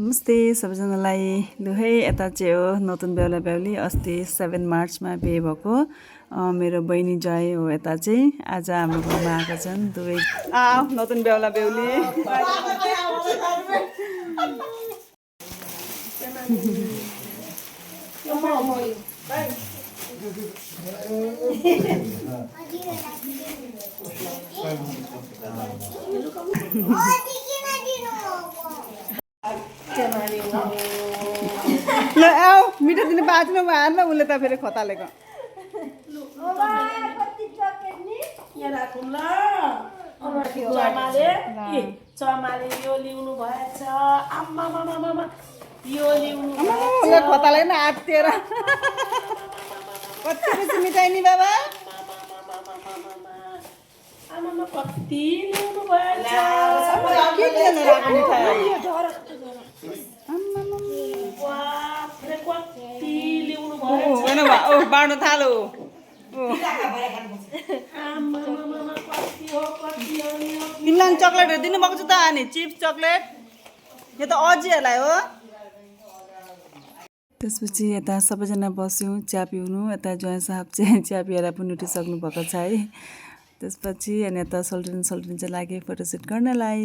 नमस्ते सबैजनालाई। लु है यता चाहिँ हो नतुन बेहुला बेहुली अस्ति 7 मार्चमा बिहे भएको मेरो बहिनी जय हो। यता चाहिँ आज हाम्रो घरमा आएका छन् दुवै नतुन बेहुला बेहुली। ल आऊ मिठो दिने बाँच्नु भएन उसले त फेरि खतालेको उसले खताले न आत्तिएर कति बेसी मिठाई नि बाबा बाँड्नु थालो तिमीलाई चक्लेटहरू दिनुभएको छ त अनि चिप्स चक्लेट यो त अजीहरूलाई हो। त्यसपछि यता सबैजना बस्यौँ चिया पिउनु। यता ज्वाइँ साहब चाहिँ चिया पिएर पनि उठिसक्नु भएको छ है। त्यसपछि अनि यता सल्टिन चाहिँ लाग्यो फोटोसुट गर्नलाई।